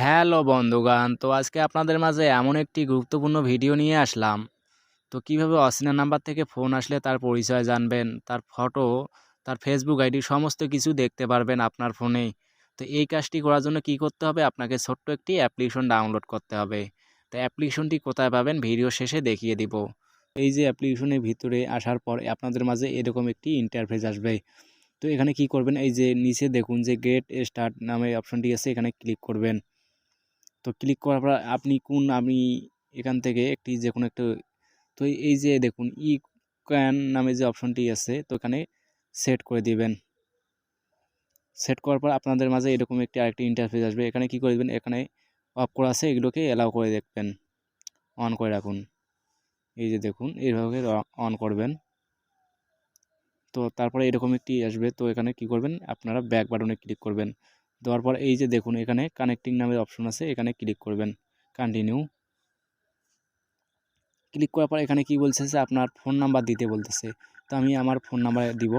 Hello বন্ধুগণ, তো আজকে আপনাদের মাঝে এমন একটি গুরুত্বপূর্ণ ভিডিও নিয়ে আসলাম। তো কিভাবে অচেনা নাম্বার থেকে ফোন আসলে তার পরিচয় জানবেন, তার ফটো, তার ফেসবুক আইডি সমস্ত কিছু দেখতে পারবেন আপনার ফোনেই। তো এই কাজটি করার জন্য কি করতে হবে? আপনাকে ছোট্ট একটি অ্যাপ্লিকেশন ডাউনলোড করতে হবে। তো অ্যাপ্লিকেশনটি কোথায় পাবেন ভিডিও শেষে দেখিয়ে দিব। এই যে অ্যাপ্লিকেশনের ভিতরে আসার পর আপনাদের মাঝে এরকম একটি ইন্টারফেস আসবে। তো এখানে কি করবেন? এই যে নিচে দেখুন যে গেট স্টার্ট নামে অপশনটি আছে, এখানে ক্লিক করবেন। তো ক্লিক করার পর আমি এখান থেকে একটি যে কোনো একটা, তো এই যে দেখুন ক্যান নামে যে অপশনটি আছে, তো এখানে সেট করে দিবেন। সেট করার পর আপনাদের মাঝে এরকম একটি আরেকটি ইন্টারফেস আসবে। এখানে কি করে দিবেন? এখানে অফ করা আছে, এগুলোকে অ্যালাউ করে দেখবেন, অন করে রাখুন। এই যে দেখুন এইভাবে অন করবেন। তো তারপরে এরকম একটি আসবে, তো এখানে কি করবেন? আপনারা ব্যাক বাটনে ক্লিক করবেন। দেওয়ার পর এই যে দেখুন এখানে কানেক্টিং নামের অপশন আছে, এখানে ক্লিক করবেন, কন্টিনিউ। ক্লিক করার পর এখানে কি বলতেছে? আপনার ফোন নাম্বার দিতে বলতেছে। তো আমি আমার ফোন নাম্বার দিব।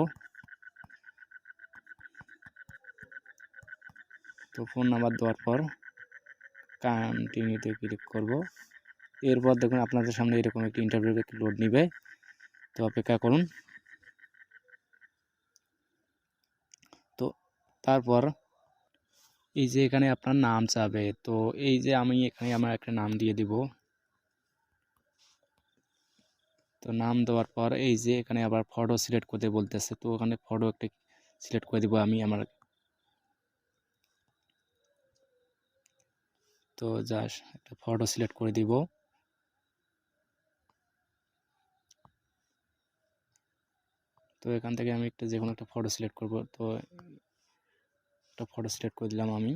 তো ফোন নাম্বার দেওয়ার পর কন্টিনিউতে ক্লিক করব। এরপর দেখুন আপনাদের সামনে এরকম একটি ইন্টারভিউ লোড নিবে, তো অপেক্ষা করুন। তো তারপর এই যে এখানে আপনার নাম চাবে, তো এই যে আমি এখানে আমার একটা নাম দিয়ে দিব। তো নাম দেওয়ার পর এই যে এখানে আবার ফটো সিলেক্ট করতে বলতেছে, তো ওখানে ফটো একটা সিলেক্ট করে দিব আমি আমার। তো জাস্ট একটা ফটো সিলেক্ট করে দিব। তো এখান থেকে আমি একটা যে কোনো একটা ফটো সিলেক্ট করব। তো একটা ফটো সিলেক্ট করে দিলাম আমি।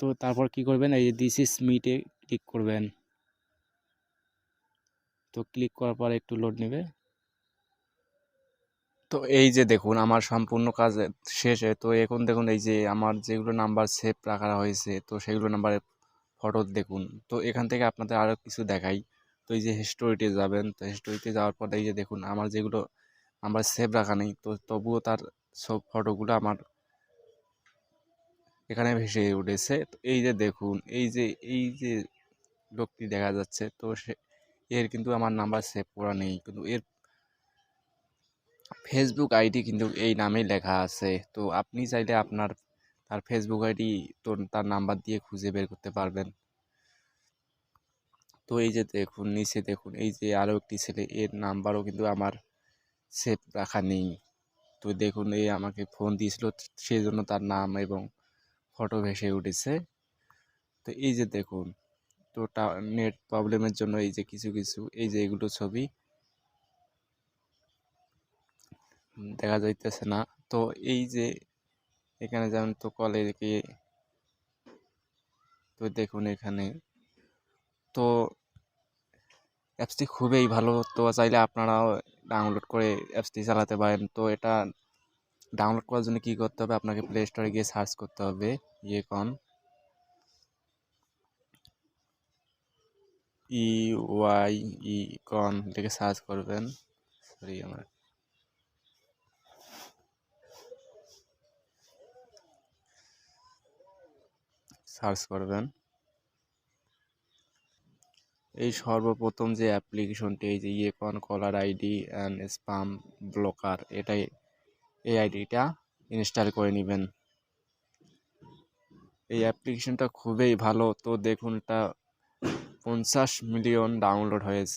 তো তারপর কি করবেন? এই যে দিস ইজ মিটে ক্লিক করবেন। তো ক্লিক করার পর একটু লোড নেবে। তো এই যে দেখুন আমার সম্পূর্ণ কাজ শেষে, তো এখন দেখুন এই যে আমার যেগুলো নাম্বার সেভ রাখা হয়েছে, তো সেগুলো নাম্বারের ফটো দেখুন। তো এখান থেকে আপনাদের আরও কিছু দেখাই। তো এই যে হিস্টোরিতে যাবেন, তো হিস্টোরিতে যাওয়ার পর এই যে দেখুন আমার যেগুলো নাম্বার সেভ রাখা নেই, তো তবুও তার সব ফটোগুলো আমার এখানে ভেসে উঠেছে। তো এই যে দেখুন এই যে লোকটি দেখা যাচ্ছে, তো এর কিন্তু আমার নাম্বার সেভ করা নেই, কিন্তু এর ফেসবুক আইডি কিন্তু এই নামেই লেখা আছে। তো আপনি চাইলে তার ফেসবুক আইডি তো তার নাম্বার দিয়ে খুঁজে বের করতে পারবেন। তো এই যে দেখুন নিচে দেখুন এই যে আরও একটি ছেলে, এর নাম্বারও কিন্তু আমার সেভ রাখা নেই। তো দেখুন এই আমাকে ফোন দিয়েছিল, সেই জন্য তার নাম এবং ফটো ভেসে উঠেছে। তো এই যে দেখুন, তো নেট প্রবলেমের জন্য এই যে কিছু কিছু এই যে এগুলো ছবি দেখা যাইতেছে না। তো এই যে এখানে যেমন তো কলে গিয়ে, তো দেখুন এখানে, তো অ্যাপসটি খুবই ভালো। তো চাইলে আপনারাও ডাউনলোড করে অ্যাপসটি চালাতে পারেন। তো এটা ডাউনলোড করার জন্য কী করতে হবে? আপনাকে প্লে স্টোরে গিয়ে সার্চ করতে হবে ইয়েকন, EY ইকন লিখে সার্চ করবেন। সরি আমার সার্চ করবেন। এই সর্বপ্রথম যে অ্যাপ্লিকেশনটি এই যে Eyecon caller ID and spam blocker, এই আইডিটা ইনস্টল করে নেবেন। এই অ্যাপ্লিকেশনটা খুবই ভালো। তো দেখুন এটা 50 মিলিয়ন ডাউনলোড হয়েছে।